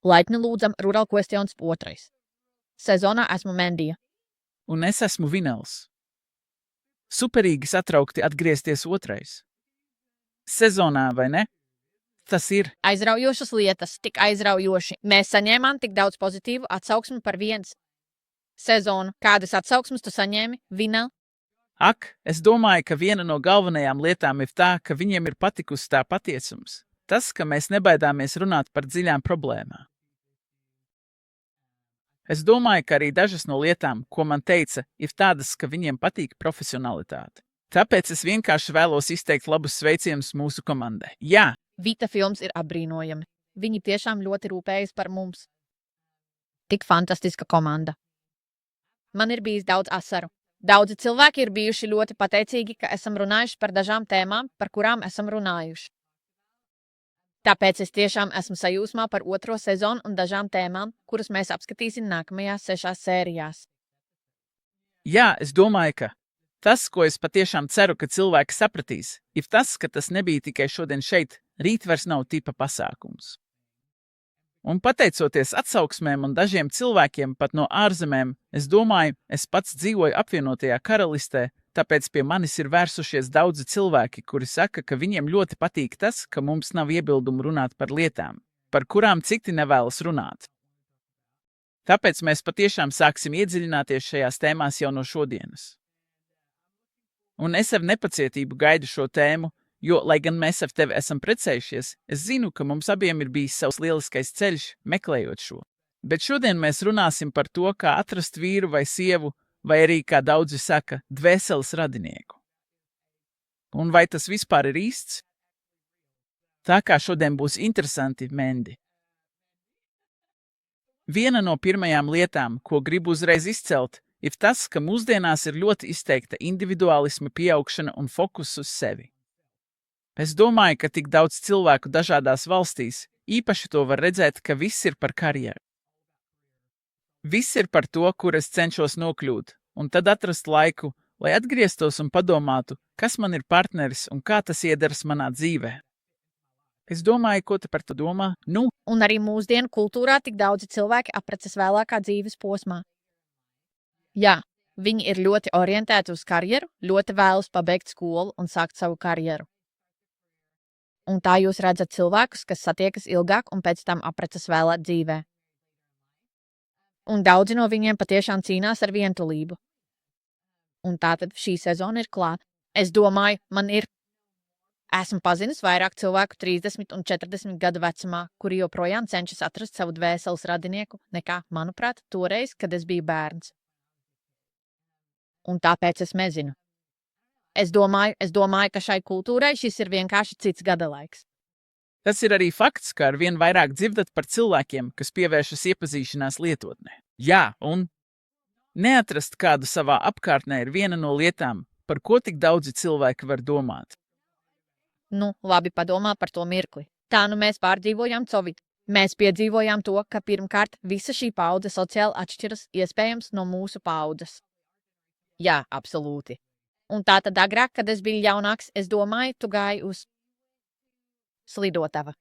Laipni lūdzam Rural Questions 2. Sezonā esmu Mendija. Un es esmu Vinels. Superīgi satraukti atgriezties 2. sezonā, vai ne? Tas ir. Aizraujošas lietas, tik aizraujoši. Mēs saņēmām tik daudz pozitīvu atsauksmi par 1. sezonu. Kādas atsauksmes tu saņēmi, Vinel? Ak, es domāju, ka viena no galvenajām lietām ir tā, ka viņiem ir patikusi tā patiesums. Tas, ka mēs nebaidāmies runāt par dziļām problēmām. Es domāju, ka arī dažas no lietām, ko man teica, ir tādas, ka viņiem patīk profesionalitāte. Tāpēc es vienkārši vēlos izteikt labus sveicienus mūsu komandai. Jā! Vita films ir apbrīnojami. Viņi tiešām ļoti rūpējas par mums. Tik fantastiska komanda. Man ir bijis daudz asaru. Daudzi cilvēki ir bijuši ļoti pateicīgi, ka esam runājuši par dažām tēmām, par kurām esam runājuši. Tāpēc es tiešām esmu sajūsmā par 2. sezonu un dažām tēmām, kuras mēs apskatīsim nākamajās 6 sērijās. Jā, es domāju, ka tas, ko es patiešām ceru, ka cilvēki sapratīs, ir tas, ka tas nebija tikai šodien šeit, rīt vairs nav tipa pasākums. Un pateicoties atsauksmēm un dažiem cilvēkiem pat no ārzemēm, es domāju, es pats dzīvoju apvienotajā karalistē, tāpēc pie manis ir vērsušies daudzi cilvēki, kuri saka, ka viņiem ļoti patīk tas, ka mums nav iebildumu runāt par lietām, par kurām citi nevēlas runāt. Tāpēc mēs patiešām sāksim iedziļināties šajās tēmās jau no šodienas. Un es ar nepacietību gaidu šo tēmu, jo, lai gan mēs ar tevi esam precējušies, es zinu, ka mums abiem ir bijis savs lieliskais ceļš, meklējot šo. Bet šodien mēs runāsim par to, kā atrast vīru vai sievu, vai arī, kā daudzi saka, dvēseles radinieku. Un vai tas vispār ir īsts? Tā kā šodien būs interesanti, Mendi. Viena no pirmajām lietām, ko gribu uzreiz izcelt, ir tas, ka mūsdienās ir ļoti izteikta individuālisma pieaugšana un fokus uz sevi. Es domāju, ka tik daudz cilvēku dažādās valstīs, īpaši to var redzēt, ka viss ir par karjeru. Viss ir par to, kur es cenšos nokļūt, un tad atrast laiku, lai atgrieztos un padomātu, kas man ir partneris un kā tas iederas manā dzīvē. Es domāju, ko tu par to domā? Nu? Un arī mūsdienu kultūrā tik daudzi cilvēki apprecas vēlākā dzīves posmā. Jā, viņi ir ļoti orientēti uz karjeru, ļoti vēlas pabeigt skolu un sākt savu karjeru. Un tā jūs redzat cilvēkus, kas satiekas ilgāk un pēc tam apprecas vēlāk dzīvē. Un daudzi no viņiem patiešām cīnās ar vientulību. Un tātad šī sezona ir klāta. Es domāju, esmu pazinis vairāk cilvēku 30 un 40 gadu vecumā, kuri joprojām cenšas atrast savu dvēseles radinieku, nekā, manuprāt, toreiz, kad es biju bērns. Un tāpēc es nezinu. Es domāju, ka šai kultūrai šis ir vienkārši cits gadalaiks. Tas ir arī fakts, ka arvien vairāk dzirdat par cilvēkiem, kas pievēršas iepazīšanās lietotnē. Jā, un neatrast kādu savā apkārtnē ir viena no lietām, par ko tik daudzi cilvēki var domāt. Nu, labi padomā par to mirkli. Tā nu mēs pārdzīvojām Covid. Mēs piedzīvojām to, ka pirmkārt visa šī paudze sociāli atšķiras iespējams no mūsu paudzes. Jā, absolūti. Un tā tad agrāk, kad es biju jaunāks, es domāju, tu gāji uz slidotava.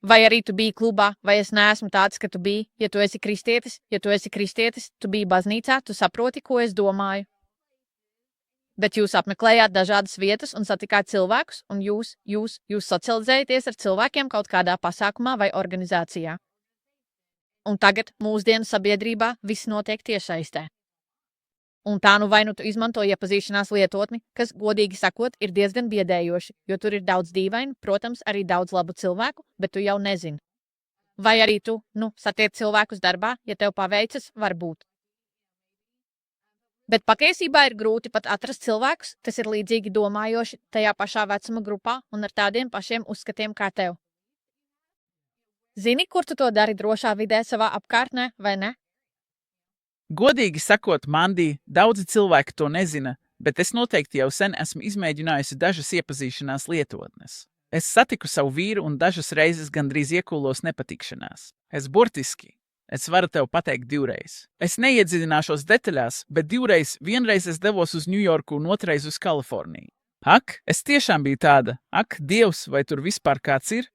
Vai arī tu biji klubā, vai es neesmu tāds, ka tu biji, ja tu esi kristietis, tu biji baznīcā, tu saproti, ko es domāju. Bet jūs apmeklējāt dažādas vietas un satikāt cilvēkus, un jūs socializējaties ar cilvēkiem kaut kādā pasākumā vai organizācijā. Un tagad mūsdienu sabiedrībā viss notiek tiešsaistē. Un tā nu vai nu tu izmanto iepazīšanās lietotni, kas, godīgi sakot, ir diezgan biedējoši, jo tur ir daudz dīvainu, protams, arī daudz labu cilvēku, bet tu jau nezini. Vai arī tu, satiek cilvēkus darbā, ja tev paveicas, varbūt. Bet patiesībā ir grūti pat atrast cilvēkus, kas ir līdzīgi domājoši tajā pašā vecuma grupā un ar tādiem pašiem uzskatiem kā tev. Zini, kur tu to dari drošā vidē savā apkārtnē, vai ne? Godīgi sakot, Mandī, daudzi cilvēki to nezina, bet es noteikti jau sen esmu izmēģinājusi dažas iepazīšanās lietotnes. Es satiku savu vīru un dažas reizes gandrīz iekūlos nepatikšanās. Es varu tev pateikt 2 reizes. Es neiedziļināšos detaļās, bet 2 reizes, vienreiz es devos uz Ņujorku un otrais uz Kaliforniju. Ak, es tiešām biju tāda, ak, Dievs, vai tur vispār kāds ir?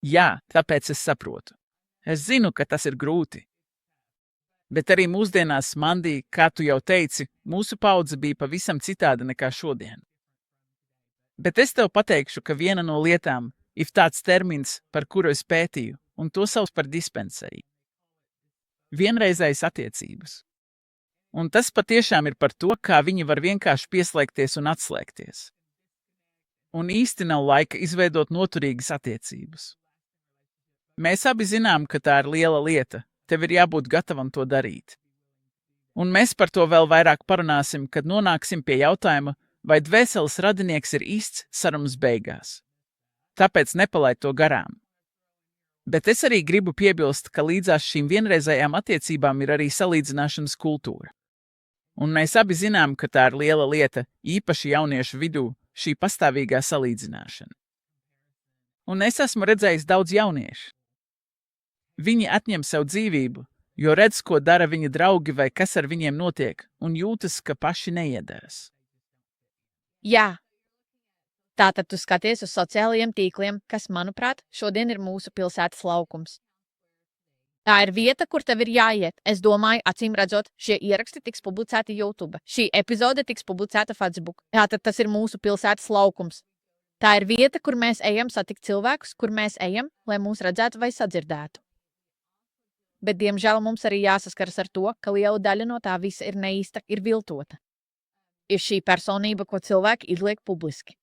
Jā, tāpēc es saprotu. Es zinu, ka tas ir grūti. Bet arī mūsdienās, Mandī, kā tu jau teici, mūsu paudze bija pavisam citāda nekā šodien. Bet es tev pateikšu, ka viena no lietām ir tāds termins, par kuru es pētīju, un to sauc par dispensēju. Vienreizējas attiecības. Un tas patiešām ir par to, kā viņi var vienkārši pieslēgties un atslēgties. Un īsti nav laika izveidot noturīgas attiecības. Mēs abi zinām, ka tā ir liela lieta, tev ir jābūt gatavam to darīt. Un mēs par to vēl vairāk parunāsim, kad nonāksim pie jautājuma, vai dvēseles radinieks ir īsts sarunas beigās. Tāpēc nepalaid to garām. Bet es arī gribu piebilst, ka līdzās šīm vienreizējām attiecībām ir arī salīdzināšanas kultūra. Un mēs abi zinām, ka tā ir liela lieta, īpaši jauniešu vidū, šī pastāvīgā salīdzināšana. Un es esmu redzējis daudz jauniešu. Viņi atņem sev dzīvību, jo redz, ko dara viņa draugi vai kas ar viņiem notiek, un jūtas, ka paši neiedaras. Jā. Tātad tu skaties uz sociālajiem tīkliem, kas, manuprāt, šodien ir mūsu pilsētas laukums. Tā ir vieta, kur tev ir jāiet. Es domāju, acīm redzot, šie ieraksti tiks publicēti YouTube. Šī epizode tiks publicēta Facebook. Tātad tas ir mūsu pilsētas laukums. Tā ir vieta, kur mēs ejam satikt cilvēkus, kur mēs ejam, lai mūs redzētu vai sadzirdētu. Bet, diemžēl, mums arī jāsaskaras ar to, ka liela daļa no tā visa ir neīsta, ir viltota. Ir šī personība, ko cilvēki izliek publiski.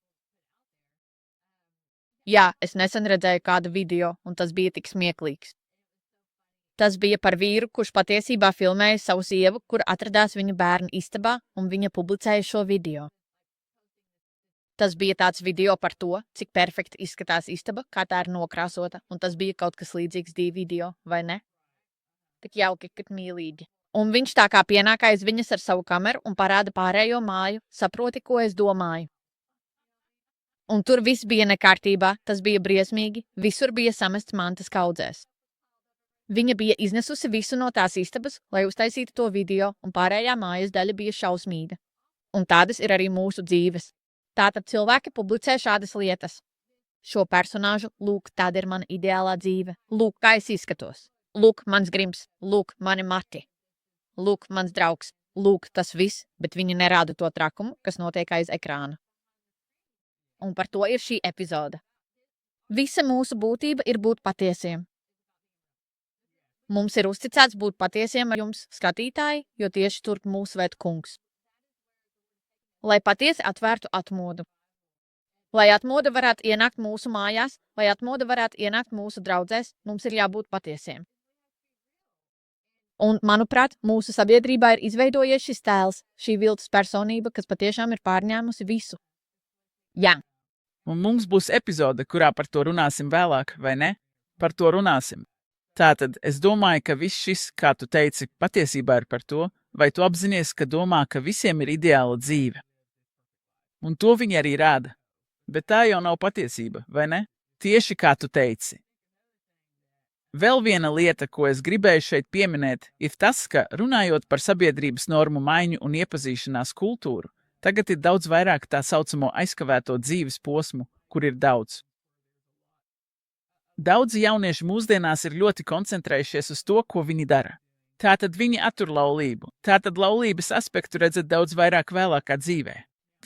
Jā, es nesen redzēju kādu video, un tas bija tik smieklīgs. Tas bija par vīru, kurš patiesībā filmēja savu sievu, kur atradās viņa bērnu istabā, un viņa publicēja šo video. Tas bija tāds video par to, cik perfekti izskatās istaba, kā tā ir nokrāsota, un tas bija kaut kas līdzīgs video, vai ne? Tik jauki, kad mīlīgi. Un viņš tā kā pienāk aiz viņas ar savu kameru un parāda pārējo māju, saproti, ko es domāju. Un tur viss bija nekārtībā, tas bija briesmīgi, visur bija samests mantas kaudzēs. Viņa bija iznesusi visu no tās istabas, lai uztaisītu to video, un pārējā mājas daļa bija šausmīga. Un tādas ir arī mūsu dzīves. Tātad cilvēki publicē šādas lietas. Šo personāžu, lūk, tāda ir mana ideālā dzīve. Lūk, kā es izskatos. Lūk, mans grims. Lūk, mani mati. Lūk, mans draugs. Lūk, tas viss, bet viņi nerāda to trakumu, kas notiek aiz ekrāna. Un par to ir šī epizode. Visa mūsu būtība ir būt patiesiem. Mums ir uzticēts būt patiesiem ar jums, skatītāji, jo tieši tur mūs ved kungs. Lai patiesi atvērtu atmodu. Lai atmoda varētu ienākt mūsu mājās, lai atmoda varētu ienākt mūsu draudzēs, mums ir jābūt patiesiem. Un, manuprāt, mūsu sabiedrībā ir izveidojies šis tēls, šī viltus personība, kas patiešām ir pārņēmusi visu. Jā. Un mums būs epizode, kurā par to runāsim vēlāk, vai ne? Par to runāsim. Tātad es domāju, ka viss šis, kā tu teici, patiesībā ir par to, vai tu apzinies, ka domā, ka visiem ir ideāla dzīve. Un to viņi arī rāda. Bet tā jau nav patiesība, vai ne? Tieši kā tu teici. Vēl viena lieta, ko es gribēju šeit pieminēt, ir tas, ka runājot par sabiedrības normu maiņu un iepazīšanās kultūru, tagad ir daudz vairāk tā saucamo aizkavēto dzīves posmu, kur ir daudz. Daudzi jaunieši mūsdienās ir ļoti koncentrējušies uz to, ko viņi dara. Tātad viņi attur laulību. Tātad laulības aspektu redzat daudz vairāk vēlākā dzīvē.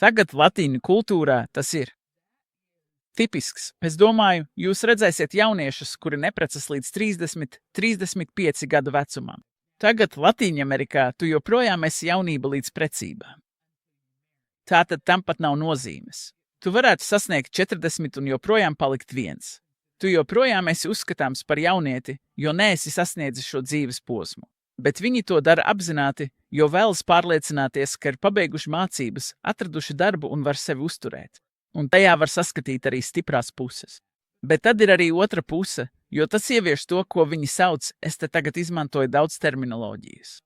Tagad latīņu kultūrā tas ir tipisks. Es domāju, jūs redzēsiet jauniešus, kuri neprecas līdz 30, 35 gadu vecumam. Tagad Latīņamerikā tu joprojām esi jaunība līdz precībām. Tātad tam pat nav nozīmes. Tu varētu sasniegt 40 un joprojām palikt viens. Tu joprojām esi uzskatāms par jaunieti, jo neesi sasniedzis šo dzīves posmu. Bet viņi to dara apzināti, jo vēlas pārliecināties, ka ir pabeiguši mācības, atraduši darbu un var sevi uzturēt. Un tajā var saskatīt arī stiprās puses. Bet tad ir arī otra puse, jo tas ievieš to, ko viņi sauc, es te tagad izmantoju daudz terminoloģijas.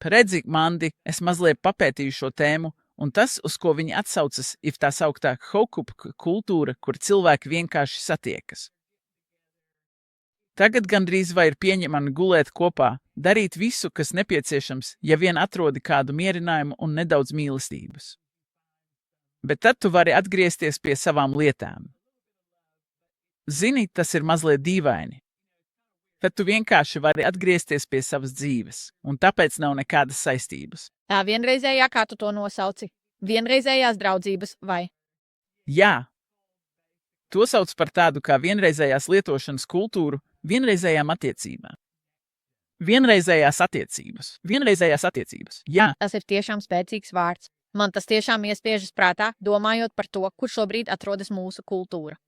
Redzi, Mandi, es mazliet papētīju šo tēmu, un tas, uz ko viņi atsaucas, ir tā sauktā hookup kultūra, kur cilvēki vienkārši satiekas. Tagad gandrīz vai ir pieņemami gulēt kopā, darīt visu, kas nepieciešams, ja vien atrodi kādu mierinājumu un nedaudz mīlestības. Bet tad tu vari atgriezties pie savām lietām. Zini, tas ir mazliet dīvaini. tad tu vienkārši vari atgriezties pie savas dzīves, un tāpēc nav nekādas saistības. Tā vienreizējā, kā tu to nosauci, vienreizējās draudzības vai? Jā, to sauc par tādu kā vienreizējās lietošanas kultūru, vienreizējām attiecībām. Vienreizējās attiecības. Jā, Tas ir tiešām spēcīgs vārds. Man tas tiešām iespiežas prātā, domājot par to, kur šobrīd atrodas mūsu kultūra.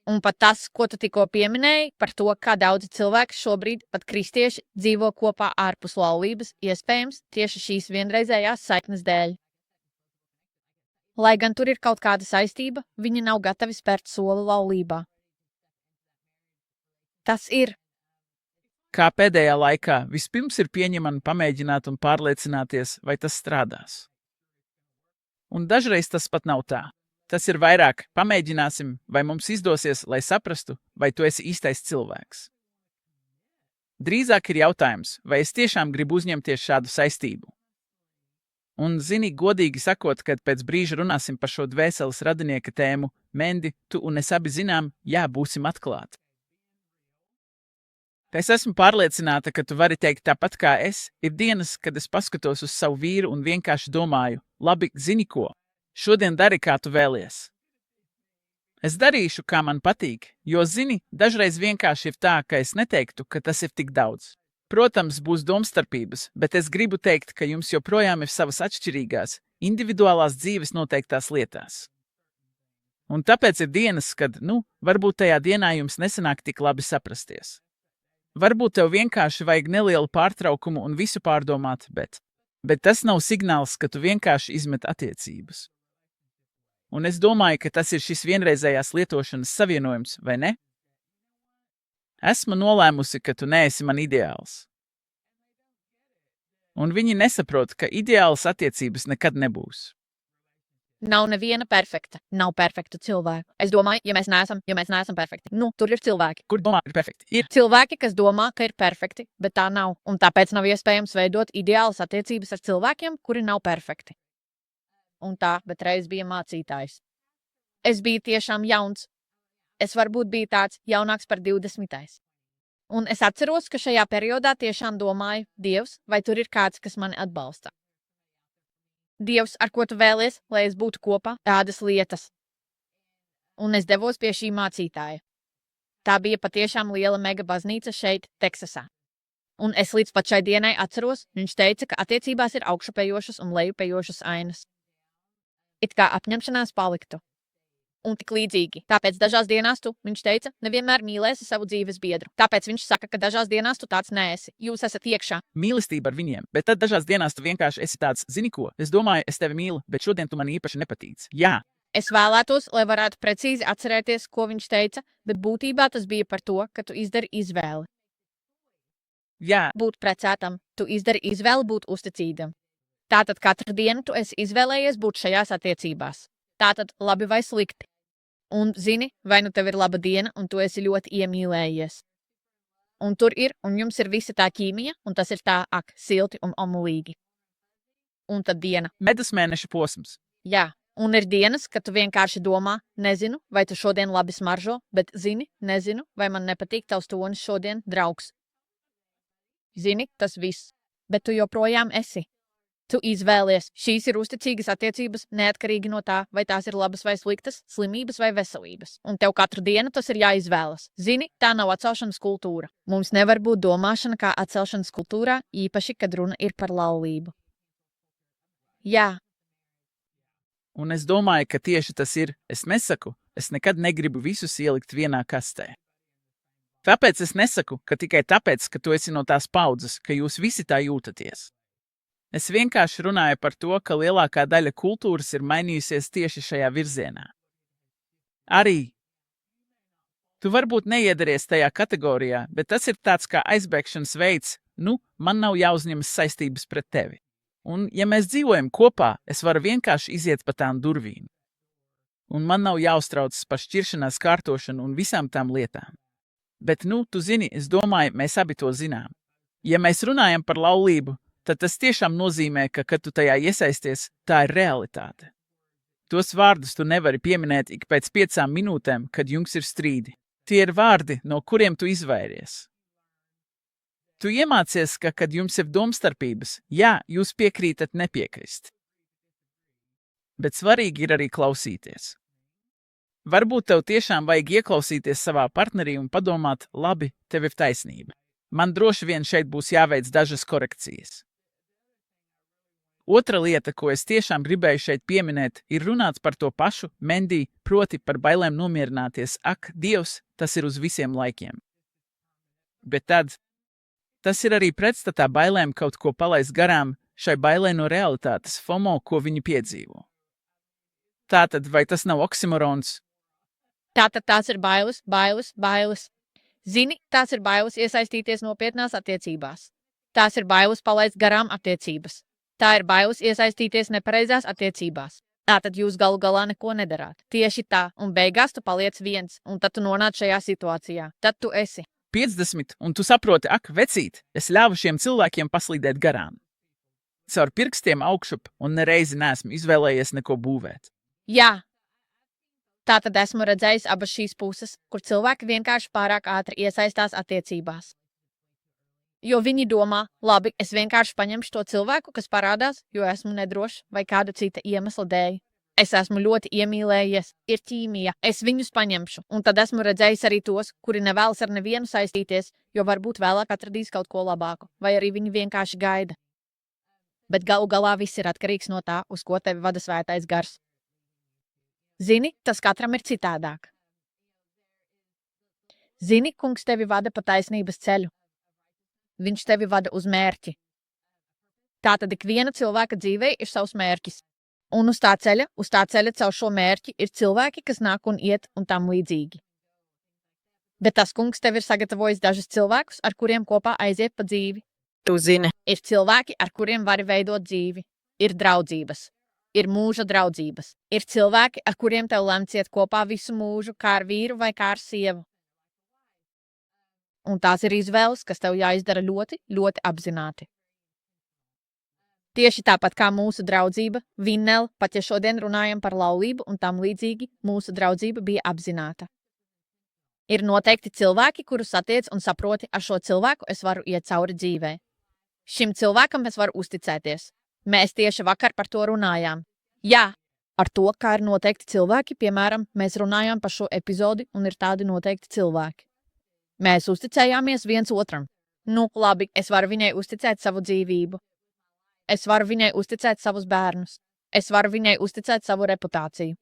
Un pat tas, ko tu tikko pieminēji, par to, kā daudzi cilvēki šobrīd, pat kristieši, dzīvo kopā ārpus laulības, iespējams tieši šīs vienreizējās saiknes dēļ. Lai gan tur ir kaut kāda saistība, viņi nav gatavi spērt soli laulībā. Tas ir. kā pēdējā laikā vispirms ir pieņemami pamēģināt un pārliecināties, vai tas strādās. Un dažreiz tas pat nav tā. Tas ir vairāk pamēģināsim, vai mums izdosies, lai saprastu, vai tu esi īstais cilvēks. Drīzāk ir jautājums, vai es tiešām gribu uzņemties šādu saistību. Un, zini, godīgi sakot, kad pēc brīža runāsim par šo dvēseles radinieka tēmu, Mendi, tu un es abi zinām, jā, būsim atklāti. Es esmu pārliecināta, ka tu vari teikt tāpat kā es. Ir dienas, kad es paskatos uz savu vīru un vienkārši domāju, labi, zini ko, šodien dari, kā tu vēlies. Es darīšu, kā man patīk, jo, zini, dažreiz vienkārši ir tā, ka es neteiktu, ka tas ir tik daudz. Protams, būs domstarpības, bet es gribu teikt, ka jums joprojām ir savas atšķirīgās, individuālās dzīves noteiktās lietās. Un tāpēc ir dienas, kad, varbūt tajā dienā jums nesanāk tik labi saprasties. Varbūt tev vienkārši vajag nelielu pārtraukumu un visu pārdomāt, bet tas nav signāls, ka tu vienkārši izmet attiecības. Un es domāju, ka tas ir šis vienreizējās lietošanas savienojums, vai ne? Esmu nolēmusi, ka tu neesi man ideāls. Un viņi nesaprot, ka ideālas attiecības nekad nebūs. Nav neviena perfekta. Nav perfektu cilvēku. Es domāju, ja mēs neesam perfekti. Tur ir cilvēki. Kur domā ir perfekti? Ir Cilvēki, kas domā, ka ir perfekti, bet tā nav. Un tāpēc nav iespējams veidot ideālas attiecības ar cilvēkiem, kuri nav perfekti. Un tā, bet reiz bija mācītājs. Es biju tiešām jauns. Es varbūt biju tāds jaunāks par 20. Un es atceros, ka šajā periodā tiešām domāju, Dievs, vai tur ir kāds, kas mani atbalsta? Dievs, ar ko tu vēlies, lai es būtu kopā, tādas lietas. Un es devos pie šī mācītāja. Tā bija patiešām liela mega baznīca šeit, Teksasā. Un es līdz pat šai dienai atceros, viņš teica, ka attiecībās ir augšupejošas un lejupējošas ainas. It kā apņemšanās paliktu. Un tik līdzīgi. Tāpēc dažās dienās tu, viņš teica, nevienmēr mīlēsi savu dzīves biedru. Tāpēc viņš saka, ka dažās dienās tu tāds neesi. Jūs esat iekšā. mīlestība ar viņiem, bet tad dažās dienās tu vienkārši esi tāds, zini ko, es domāju, es tevi mīlu, bet šodien tu man īpaši nepatīc. Jā, Es vēlētos, lai varētu precīzi atcerēties, ko viņš teica, bet būtībā tas bija par to, ka tu izdari izvēli. jā, Būt precētam, tu izdari izvēli būt uzticīgam. Tātad katru dienu tu esi izvēlējies būt šajās attiecībās. Tātad labi vai slikti. Un zini, vai nu tev ir laba diena, un tu esi ļoti iemīlējies. Un tur ir, un jums ir visa tā ķīmija, un tas ir tā, silti un omulīgi. Un tad diena. medus mēneša posms. Jā, un ir dienas, kad tu vienkārši domā, nezinu, vai tu šodien labi smaržo, bet zini, nezinu, vai man nepatīk tavs tonis šodien, draugs. Zini, tas viss, bet tu joprojām esi. Tu izvēlies, šīs ir uzticīgas attiecības, neatkarīgi no tā, vai tās ir labas vai sliktas, slimības vai veselības. Un tev katru dienu tas ir jāizvēlas. Zini, tā nav atcelšanas kultūra. Mums nevar būt domāšana kā atcelšanas kultūrā, īpaši, kad runa ir par laulību. Jā, Un es domāju, ka tieši tas ir, es nesaku, es nekad negribu visus ielikt vienā kastē. Tāpēc es nesaku, ka tikai tāpēc, ka tu esi no tās paudzes, ka jūs visi tā jūtaties. Es vienkārši runāju par to, ka lielākā daļa kultūras ir mainījusies tieši šajā virzienā. Arī tu varbūt neiedaries tajā kategorijā, bet tas ir tāds kā aizbēgšanas veids, man nav jāuzņemas saistības pret tevi. Un, ja mēs dzīvojam kopā, es varu vienkārši iziet pa tām durvīm. Un man nav jāuztraucas par šķiršanās kārtošanu un visām tām lietām. Bet, tu zini, es domāju, mēs abi to zinām. Ja mēs runājam par laulību, tad tas tiešām nozīmē, ka, kad tu tajā iesaisties, tā ir realitāte. Tos vārdus tu nevari pieminēt ik pēc 5 minūtēm, kad jums ir strīdi. Tie ir vārdi, no kuriem tu izvairies. Tu iemācies, ka, kad jums ir domstarpības, jā, jūs piekrītat nepiekrist. Bet svarīgi ir arī klausīties. Varbūt tev tiešām vajag ieklausīties savā partnerī un padomāt, labi, tev ir taisnība. Man droši vien šeit būs jāveic dažas korekcijas. Otra lieta, ko es tiešām gribēju šeit pieminēt, ir runāts par to pašu, Mendī, proti par bailēm nomierināties. Ak, Dievs, tas ir uz visiem laikiem. Bet tad, tas ir arī pretstatā bailēm kaut ko palaist garām, šai bailē no realitātes, FOMO, ko viņi piedzīvo. Tātad, vai tas nav oksimorons? Tātad tās ir bailes. Zini, tās ir bailes iesaistīties nopietnās attiecībās. Tās ir bailes palaist garām attiecības. Tā ir bailes iesaistīties nepareizās attiecībās. Tātad jūs galu galā neko nedarāt. Tieši tā, un beigās tu paliec viens, un tad tu nonāc šajā situācijā. Tad tu esi 50, un tu saproti, ak, vecīt, es ļāvu šiem cilvēkiem paslīdēt garām. Caur pirkstiem augšup, un nereizi neesmu izvēlējies neko būvēt. Jā. Tātad esmu redzējis abas šīs puses, kur cilvēki vienkārši pārāk ātri iesaistās attiecībās. Jo viņi domā, labi, es vienkārši paņemšu to cilvēku, kas parādās, jo esmu nedrošs vai kāda cita iemesla dēļ. Es esmu ļoti iemīlējies, ir ķīmija, es viņus paņemšu, un tad esmu redzējis arī tos, kuri nevēlas ar nevienu saistīties, jo varbūt vēlāk atradīs kaut ko labāku, vai arī viņi vienkārši gaida. Bet galu galā viss ir atkarīgs no tā, uz ko tevi vada svētais gars. Zini, tas katram ir citādāk. Zini, kungs tevi vada pa taisnības ceļu. Viņš tevi vada uz mērķi. Tātad ikviena cilvēka dzīvē ir savs mērķis. Un uz tā ceļa caur šo mērķi ir cilvēki, kas nāk un iet un tam līdzīgi. Bet tas kungs tev ir sagatavojis dažus cilvēkus, ar kuriem kopā aiziet pa dzīvi. Tu zini, Ir cilvēki, ar kuriem vari veidot dzīvi. Ir draudzības. Ir mūža draudzības. Ir cilvēki, ar kuriem tev lemts iet kopā visu mūžu, kā ar vīru vai kā ar sievu. Un tās ir izvēles, kas tev jāizdara ļoti, ļoti apzināti. Tieši tāpat kā mūsu draudzība, Vinnel, pat ja šodien runājam par laulību un tam līdzīgi, mūsu draudzība bija apzināta. Ir noteikti cilvēki, kurus satiec un saproti, ar šo cilvēku es varu iet cauri dzīvē. Šim cilvēkam es varu uzticēties. Mēs tieši vakar par to runājām. Jā, ar to, kā ir noteikti cilvēki, piemēram, mēs runājām par šo epizodi un ir tādi noteikti cilvēki. Mēs uzticējāmies viens otram. Nu, labi, es varu viņai uzticēt savu dzīvību. Es varu viņai uzticēt savus bērnus. Es varu viņai uzticēt savu reputāciju.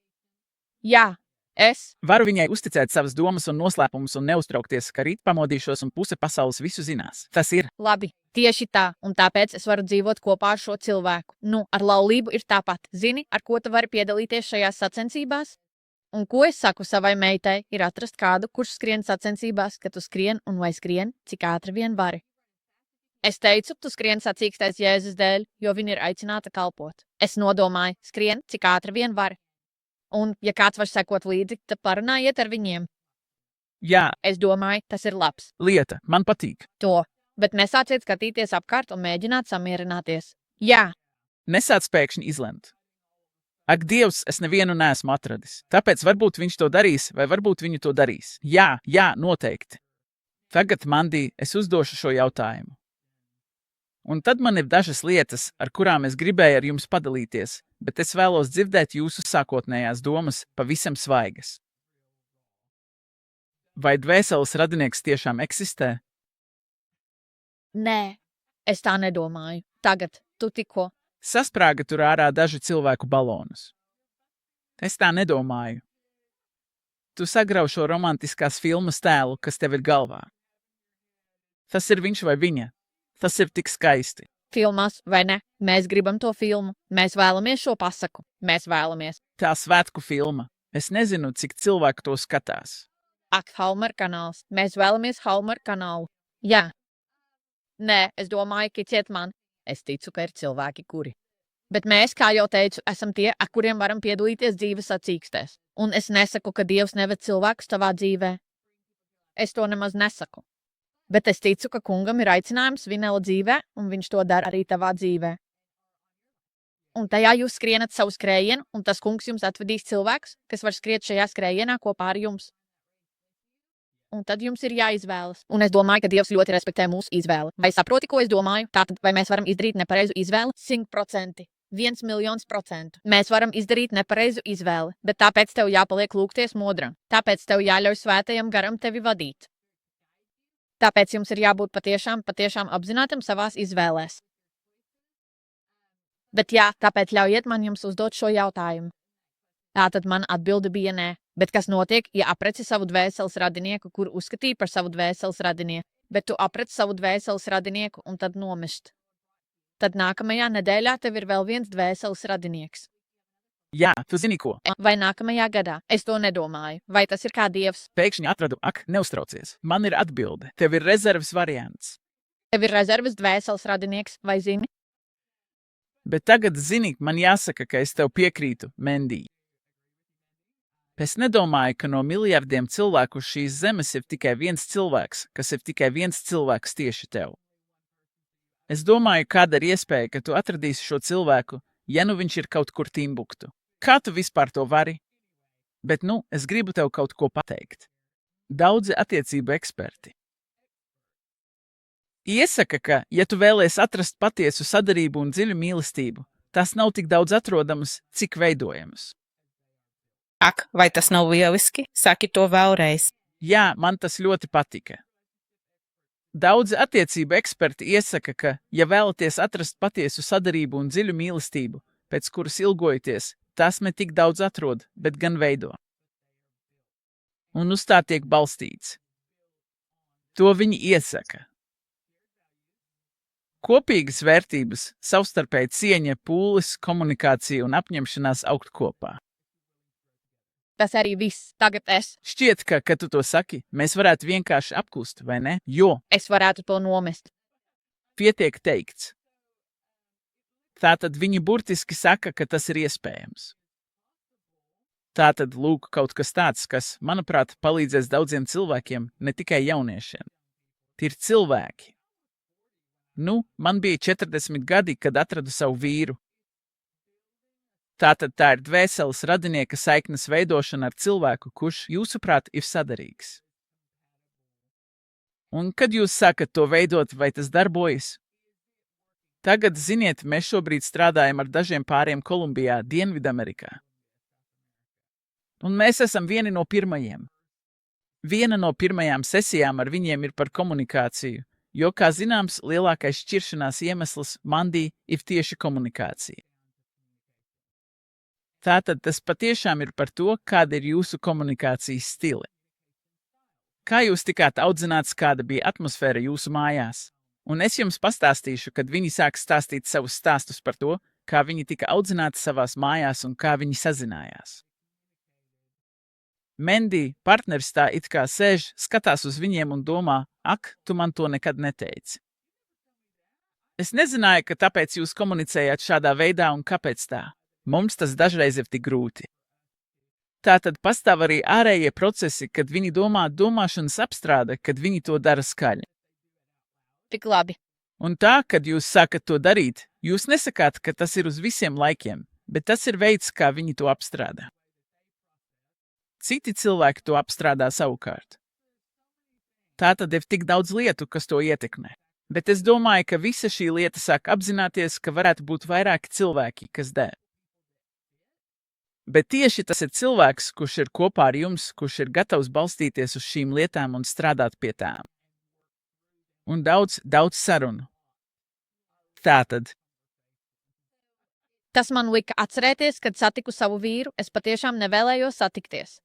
Jā, es Varu viņai uzticēt savas domas un noslēpumus un neuztraukties, ka rīt pamodīšos un puse pasaules visu zinās. Tas ir. labi. Tieši tā, un tāpēc es varu dzīvot kopā ar šo cilvēku. Nu, ar laulību ir tāpat. Zini, ar ko tu vari piedalīties šajās sacensībās? Un ko es saku savai meitai, ir atrast kādu, kurš skrien sacensībās, ka tu skrien un vai skrien, cik ātri vien vari. Es teicu, tu skrien sacīkstais Jēzus dēļ, jo viņa ir aicināta kalpot. Es nodomāju, skrien, cik ātri vien vari. Un, ja kāds var sekot līdzi, tad parunājiet ar viņiem. Jā, Es domāju, tas ir labs. lieta, man patīk. To. Bet nesāciet skatīties apkārt un mēģināt samierināties. Jā, Nesāc pēkšņi izlemt. Ak, Dievs, es nevienu neesmu atradis. Tāpēc varbūt viņš to darīs, vai varbūt viņu to darīs. Jā, noteikti. Tagad, Mandī, es uzdošu šo jautājumu. Un tad man ir dažas lietas, ar kurām es gribēju ar jums padalīties, bet es vēlos dzirdēt jūsu sākotnējās domas pavisam svaigas. Vai dvēseles radinieks tiešām eksistē? nē, es tā nedomāju. Tagad, tu tikko. Sasprāga tur ārā daži cilvēku balonus. Es tā nedomāju. Tu sagrauj šo romantiskās filmas tēlu, kas tev ir galvā. Tas ir viņš vai viņa. Tas ir tik skaisti. Filmās, vai ne? Mēs gribam to filmu. Mēs vēlamies šo pasaku. Mēs vēlamies. Tā svētku filma. Es nezinu, cik cilvēku to skatās. Ak, Hallmark kanāls. Mēs vēlamies Hallmark kanālu. Jā. Nē, es domāju, ka ciet man. Es ticu, ka ir cilvēki, kuri. Bet mēs, kā jau teicu, esam tie, ar kuriem varam piedalīties dzīves sacīkstēs. Un es nesaku, ka Dievs neved cilvēkus tavā dzīvē. Es to nemaz nesaku. Bet es ticu, ka kungam ir aicinājums Vinela dzīvē, un viņš to dara arī tavā dzīvē. Un tajā jūs skrienat savu skrējienu, un tas kungs jums atvedīs cilvēks, kas var skriet šajā skrējienā kopā ar jums. Un tad jums ir jāizvēlas. Un es domāju, ka Dievs ļoti respektē mūsu izvēli. Vai saproti, ko es domāju? Tātad, vai mēs varam izdarīt nepareizu izvēli? 100%. 1.000.000%. Mēs varam izdarīt nepareizu izvēli, bet tāpēc tev jāpaliek lūgties modram. Tāpēc tev jāļauj svētajam garam tevi vadīt. Tāpēc jums ir jābūt patiešām apzinātam savās izvēlēs. Bet jā, tāpēc ļaujiet man jums uzdot šo jautājumu. Tātad man atbilde bija nē. Bet kas notiek, ja apreci savu dvēseles radinieku, kuru uzskatīji par savu dvēseles radinieku, bet tu apreci savu dvēseles radinieku un tad nomest? Tad nākamajā nedēļā tev ir vēl viens dvēseles radinieks. Jā, tu zini ko? Vai nākamajā gadā? Es to nedomāju. Vai tas ir kā Dievs? Pēkšņi atradu, neuztraucies. Man ir atbilde. Tev ir rezerves variants. Tev ir rezerves dvēseles radinieks, vai zini? Bet tagad, zini, man jāsaka, ka es tev piekrītu, Mendī. Es nedomāju, ka no miljardiem cilvēku uz šīs zemes ir tikai viens cilvēks, kas ir tikai viens cilvēks tieši tev. Es domāju, kāda ir iespēja, ka tu atradīsi šo cilvēku, ja nu viņš ir kaut kur Timbuktu. Kā tu vispār to vari? Bet es gribu tev kaut ko pateikt. Daudzi attiecību eksperti iesaka, ka, ja tu vēlies atrast patiesu sadarību un dziļu mīlestību, tas nav tik daudz atrodams, cik veidojams. Ak, vai tas nav lieliski? Saki to vēlreiz. Jā, man tas ļoti patika. Daudzi attiecību eksperti iesaka, ka, ja vēlaties atrast patiesu sadarību un dziļu mīlestību, pēc kuras ilgojaties, tas ne tik daudz atrod, bet gan veido. Un uz tā tiek balstīts. To viņi iesaka. Kopīgas vērtības, savstarpēja cieņa, pūles, komunikācija un apņemšanās augt kopā. Tas arī viss. Tagad es. Šķiet, ka, kad tu to saki, mēs varētu vienkārši apklust, vai ne? Jo Es varētu to nomest. pietiek teikts. Tātad viņi burtiski saka, ka tas ir iespējams. Tātad lūk kaut kas tāds, kas, manuprāt, palīdzēs daudziem cilvēkiem, ne tikai jauniešiem. Tie ir cilvēki. Man bija 40 gadi, kad atradu savu vīru. Tātad tā ir dvēseles radinieka saiknes veidošana ar cilvēku, kurš, jūsuprāt, ir sadarīgs. Un kad jūs sākat to veidot, vai tas darbojas? Tagad, ziniet, mēs šobrīd strādājam ar dažiem pāriem Kolumbijā, Dienvidamerikā. Un mēs esam vieni no pirmajiem. Viena no pirmajām sesijām ar viņiem ir par komunikāciju, jo, kā zināms, lielākais šķiršanās iemesls Mandī ir tieši komunikācija. Tātad tas patiešām ir par to, kāda ir jūsu komunikācijas stili. Kā jūs tikāt audzināts, kāda bija atmosfēra jūsu mājās? Un es jums pastāstīšu, kad viņi sāks stāstīt savus stāstus par to, kā viņi tika audzināti savās mājās un kā viņi sazinājās. Mendī, partneris tā it kā sēž, skatās uz viņiem un domā, ak, tu man to nekad neteici. Es nezināju, ka tāpēc jūs komunicējāt šādā veidā un kāpēc tā. Mums tas dažreiz ir tik grūti. Tātad pastāv arī ārējie procesi, kad viņi domā domāšanas apstrāde, kad viņi to dara skaļi. Tik labi. Un tā, kad jūs sākat to darīt, jūs nesakāt, ka tas ir uz visiem laikiem, bet tas ir veids, kā viņi to apstrādā. Citi cilvēki to apstrādā savukārt. Tātad ir tik daudz lietu, kas to ietekmē. Bet es domāju, ka visa šī lieta sāk apzināties, ka varētu būt vairāki cilvēki, kas der. Bet tieši tas ir cilvēks, kurš ir kopā ar jums, kurš ir gatavs balstīties uz šīm lietām un strādāt pie tām. Un daudz sarunu. Tātad. Tas man lika atcerēties, kad satiku savu vīru, es patiešām nevēlējos satikties.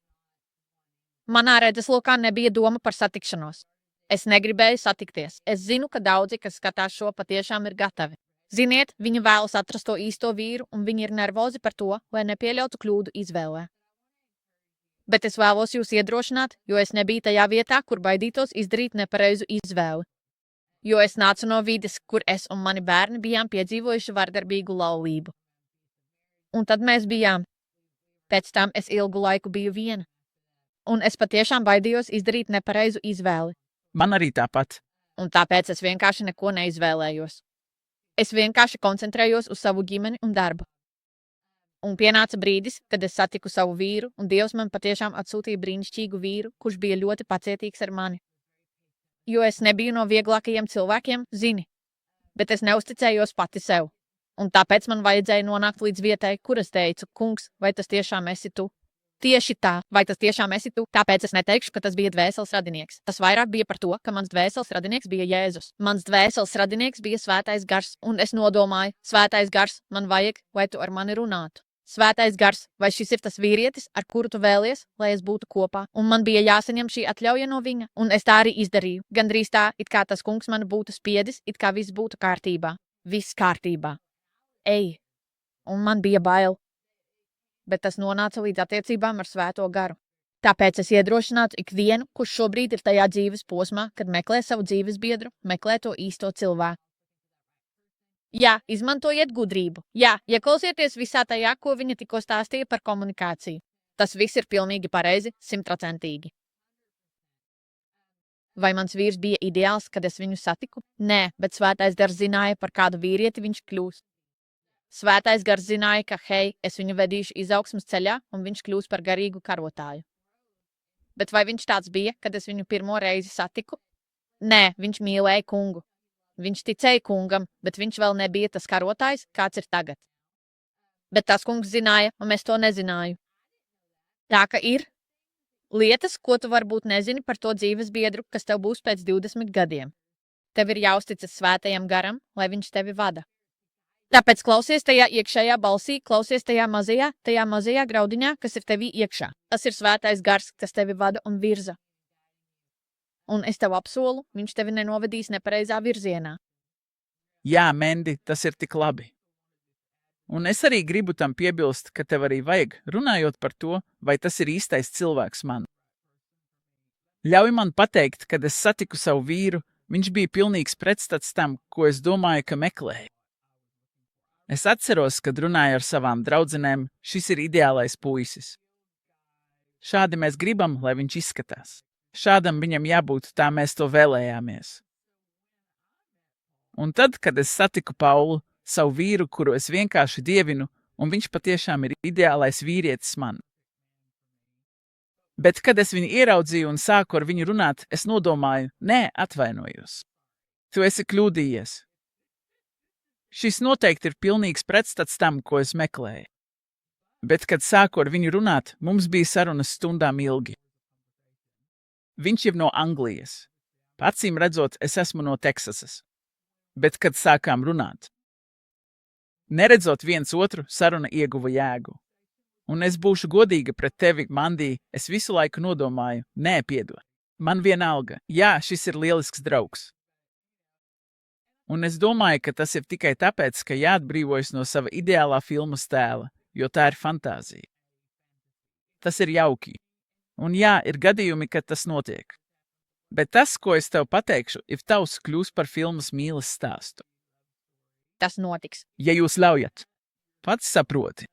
Manā redzeslokā nebija doma par satikšanos. Es negribēju satikties. Es zinu, ka daudzi, kas skatās šo, patiešām ir gatavi. Ziniet, viņi vēlas atrast to īsto vīru, un viņi ir nervozi par to, lai nepieļautu kļūdu izvēlē. Bet es vēlos jūs iedrošināt, jo es nebiju tajā vietā, kur baidītos izdarīt nepareizu izvēli. Jo es nācu no vides, kur es un mani bērni bijām piedzīvojuši vardarbīgu laulību. Un tad mēs bijām. Pēc tam es ilgu laiku biju viena. Un es patiešām baidījos izdarīt nepareizu izvēli. Man arī tāpat. Un tāpēc es vienkārši neko neizvēlējos. Es vienkārši koncentrējos uz savu ģimeni un darbu. Un pienāca brīdis, kad es satiku savu vīru, un Dievs man patiešām atsūtīja brīnišķīgu vīru, kurš bija ļoti pacietīgs ar mani. Jo es nebiju no vieglākajiem cilvēkiem, zini, bet es neusticējos pati sev. Un tāpēc man vajadzēja nonākt līdz vietai, kur es teicu, kungs, vai tas tiešām esi tu? Tieši tā, vai tas tiešām esi tu? Tāpēc es neteikšu, ka tas bija dvēseles radinieks. Tas vairāk bija par to, ka mans dvēseles radinieks bija Jēzus. Mans dvēseles radinieks bija Svētais Gars, un es nodomāju, Svētais Gars, man vajag, lai tu ar mani runātu. Svētais Gars, vai šis ir tas vīrietis, ar kuru tu vēlies, lai es būtu kopā? Un man bija jāsaņem šī atļauja no viņa, un es tā arī izdarīju. Gandrīz tā, it kā tas kungs mani būtu spiedis, it kā viss būtu kārtībā. Viss kārtībā. Ej, un man bija bail. Bet tas nonāca līdz attiecībām ar Svēto Garu. Tāpēc es iedrošinātu ikvienu, kurš šobrīd ir tajā dzīves posmā, kad meklē savu dzīves biedru, meklē to īsto cilvēku. Jā, izmantojiet gudrību. Jā, ieklausieties visā tajā, ko viņa tikko stāstīja par komunikāciju. Tas viss ir pilnīgi pareizi, 100%. Vai mans vīrs bija ideāls, kad es viņu satiku? Nē, bet Svētais Gars zināja, par kādu vīrieti viņš kļūst. Svētais Gars zināja, ka, hei, es viņu vedīšu izaugsmas ceļā, un viņš kļūs par garīgu karotāju. Bet vai viņš tāds bija, kad es viņu pirmo reizi satiku? Nē, viņš mīlēja kungu. Viņš ticēja kungam, bet viņš vēl nebija tas karotājs, kāds ir tagad. Bet tas kungs zināja, un es to nezināju. Tā ka ir lietas, ko tu varbūt nezini par to dzīves biedru, kas tev būs pēc 20 gadiem. Tev ir jāuzticas Svētajam Garam, lai viņš tevi vada. Tāpēc klausies tajā iekšējā balsī, klausies tajā mazajā graudiņā, kas ir tevī iekšā. Tas ir Svētais Gars, kas tevi vada un virza. Un es tev apsolu, viņš tevi nenovedīs nepareizā virzienā. Jā, Mendi, tas ir tik labi. Un es arī gribu tam piebilst, ka tev arī vajag, runājot par to, vai tas ir īstais cilvēks man. Ļauj man pateikt, kad es satiku savu vīru, viņš bija pilnīgs pretstats tam, ko es domāju, ka meklēju. Es atceros, kad runāju ar savām draudzenēm, šis ir ideālais puisis. Šādi mēs gribam, lai viņš izskatās. Šādam viņam jābūt, tā mēs to vēlējāmies. Un tad, kad es satiku Paulu, savu vīru, kuru es vienkārši dievinu, un viņš patiešām ir ideālais vīrietis man. Bet, kad es viņu ieraudzīju un sāku ar viņu runāt, es nodomāju, nē, atvainojos. Tu esi kļūdījies. Šis noteikti ir pilnīgs pretstats tam, ko es meklēju. Bet, kad sāku ar viņu runāt, mums bija sarunas stundām ilgi. Viņš ir no Anglijas. Acīm redzot, es esmu no Teksasas. Bet, kad sākām runāt, neredzot viens otru, saruna ieguva jēgu. Un es būšu godīga pret tevi, Mandī, es visu laiku nodomāju, nē, piedod. Man vienalga, jā, šis ir lielisks draugs. Un es domāju, ka tas ir tikai tāpēc, ka jāatbrīvojas no sava ideālā filmas tēla, jo tā ir fantāzija. Tas ir jauki. Un jā, ir gadījumi, kad tas notiek. Bet tas, ko es tev pateikšu, ir tavs kļūs par filmas mīlas stāstu. Tas notiks. Ja jūs ļaujat, pats saproti.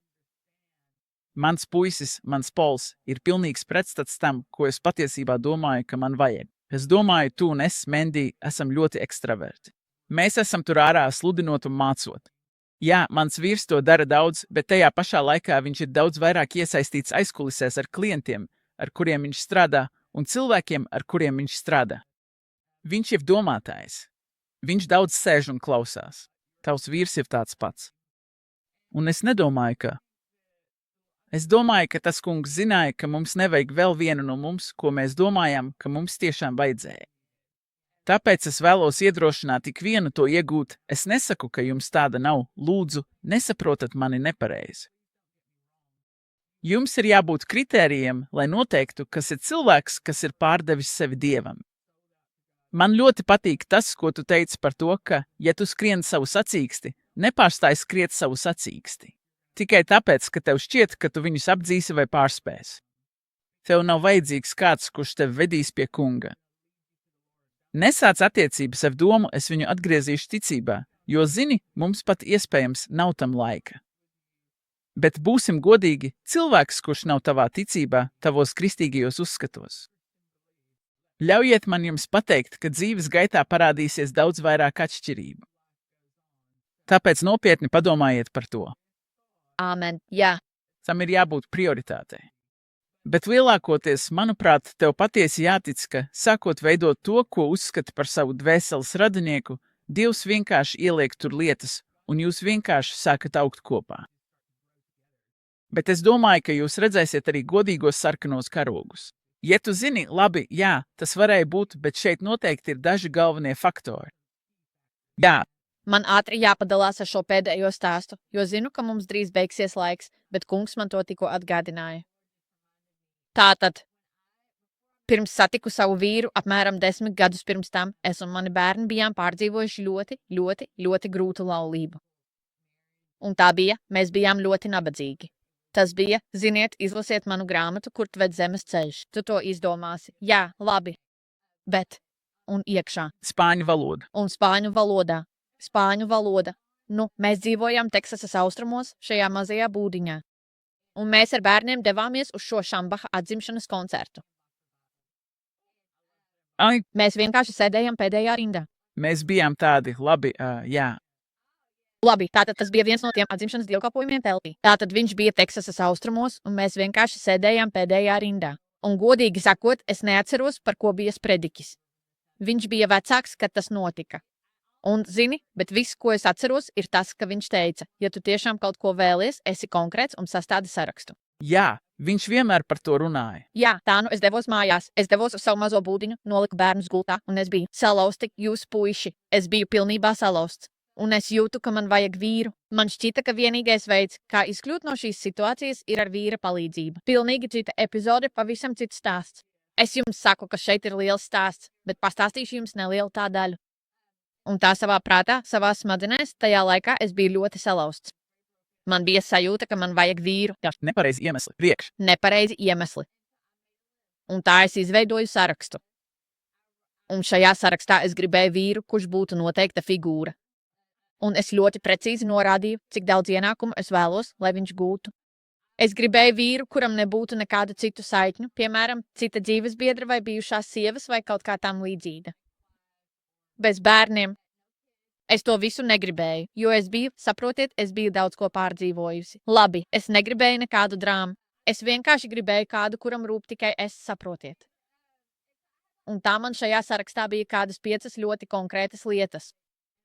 Mans puisis, mans Pols, ir pilnīgs pretstats tam, ko es patiesībā domāju, ka man vajag. Es domāju, tu un es, Mendi, esam ļoti ekstraverti. Mēs esam tur ārā sludinot un mācot. Jā, mans vīrs to dara daudz, bet tajā pašā laikā viņš ir daudz vairāk iesaistīts aizkulisēs ar klientiem, ar kuriem viņš strādā, un cilvēkiem, ar kuriem viņš strādā. Viņš ir domātājs. Viņš daudz sēž un klausās. Tavs vīrs ir tāds pats. Un es nedomāju, ka... Es domāju, ka tas kungs zināja, ka mums nevajag vēl vienu no mums, ko mēs domājām, ka mums tiešām vajadzēja. Tāpēc es vēlos iedrošināt ikvienu to iegūt. Es nesaku, ka jums tāda nav. Lūdzu, nesaprotat mani nepareizi. Jums ir jābūt kritērijiem, lai noteiktu, kas ir cilvēks, kas ir pārdevis sevi Dievam. Man ļoti patīk tas, ko tu teici par to, ka, ja tu skrien savu sacīksti, nepārstāj skriet savu sacīksti. Tikai tāpēc, ka tev šķiet, ka tu viņus apdzīsi vai pārspēsi. Tev nav vajadzīgs kāds, kurš tevi vedīs pie kunga. Nesāc attiecības ar domu, es viņu atgriezīšu ticībā, jo, zini, mums pat iespējams nav tam laika. Bet būsim godīgi, cilvēks, kurš nav tavā ticībā, tavos kristīgajos uzskatos. Ļaujiet man jums pateikt, ka dzīves gaitā parādīsies daudz vairāk atšķirību. Tāpēc nopietni padomājiet par to. āmen, jā. Tam ir jābūt prioritātei. Bet lielākoties, manuprāt, tev patiesi jātic, ka, sākot veidot to, ko uzskati par savu dvēseles radinieku, Dievs vienkārši ieliek tur lietas, un jūs vienkārši sākat augt kopā. Bet es domāju, ka jūs redzēsiet arī godīgos sarkanos karogus. Ja tu zini, labi, jā, tas varēja būt, bet šeit noteikti ir daži galvenie faktori. Jā, Man ātri jāpadalās ar šo pēdējo stāstu, jo zinu, ka mums drīz beigsies laiks, bet kungs man to tikko atgādināja. Tātad, pirms satiku savu vīru apmēram 10 gadus pirms tam, es un mani bērni bijām pārdzīvojuši ļoti grūtu laulību. Un tā bija, mēs bijām ļoti nabadzīgi. Tas bija, ziniet, izlasiet manu grāmatu, kur tved zemes ceļš. Tu to izdomāsi. Jā, labi. Bet, un iekšā. spāņu valoda. Un spāņu valodā. Spāņu valoda. Nu, mēs dzīvojam Teksasas austrumos šajā mazajā būdiņā. Un mēs ar bērniem devāmies uz šo Šambaha atzimšanas koncertu. Ai, Mēs vienkārši sēdējām pēdējā rindā. mēs bijām tādi, labi, jā. Labi, tātad tas bija viens no tiem atzimšanas dievkalpojumiem telpī. Tātad viņš bija Teksasas austrumos, un mēs vienkārši sēdējām pēdējā rindā. Un godīgi sakot, es neatceros, par ko bija sprediķis. Viņš bija vecāks, kad tas notika. Un, zini, bet viss, ko es atceros, ir tas, ka viņš teica, ja tu tiešām kaut ko vēlies, esi konkrēts un sastādi sarakstu. Jā, viņš vienmēr par to runāja. Jā, tā nu es devos mājās. Es devos uz savu mazo būdiņu, noliku bērnus gultā, un es biju salauzti, jūs puiši. Es biju pilnībā salauzts. Un es jūtu, ka man vajag vīru. Man šķita, ka vienīgais veids, kā izkļūt no šīs situācijas, ir ar vīra palīdzību. Pilnīgi cita epizode, pavisam cits stāsts. Es jums saku, ka šeit ir liels stāsts, bet pastāstīšu jums nelielu tā daļu. Un tā savā prātā, savā smadzenēs, tajā laikā es biju ļoti salauzts. Man bija sajūta, ka man vajag vīru. Jā, nepareizi iemesli. Priekš. Nepareizi iemesli. Un tā es izveidoju sarakstu. Un šajā sarakstā es gribēju vīru, kurš būtu noteikta figūra. Un es ļoti precīzi norādīju, cik daudz ienākumu es vēlos, lai viņš gūtu. Es gribēju vīru, kuram nebūtu nekādu citu saikņu, piemēram, cita dzīvesbiedra vai bijušās sievas vai kaut kā tam līdzīga. Bez bērniem. Es to visu negribēju, jo saprotiet, es biju daudz ko pārdzīvojusi. Labi, es negribēju nekādu drāmu. Es vienkārši gribēju kādu, kuram rūp tikai es, saprotiet. Un tā man šajā sarakstā bija kādas 5 ļoti konkrētas lietas.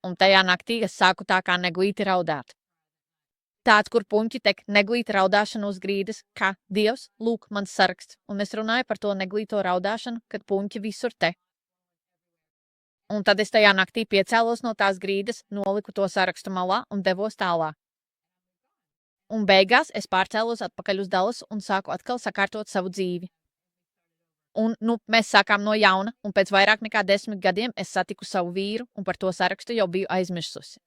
Un tajā naktī es sāku tā kā neglīti raudāt. Tāds, kur puņķi tek neglīta raudāšana uz grīdas, kā Dievs, lūk, mans saraksts. Un es runāju par to neglīto raudāšanu, kad puņķi visur te. Un tad es tajā naktī piecēlos no tās grīdas, noliku to sarakstu malā un devos tālāk. Un beigās es pārcēlos atpakaļ uz Dallasu un sāku atkal sakārtot savu dzīvi. Un, mēs sākām no jauna, un pēc vairāk nekā 10 gadiem es satiku savu vīru, un par to sarakstu jau biju aizmirsusi.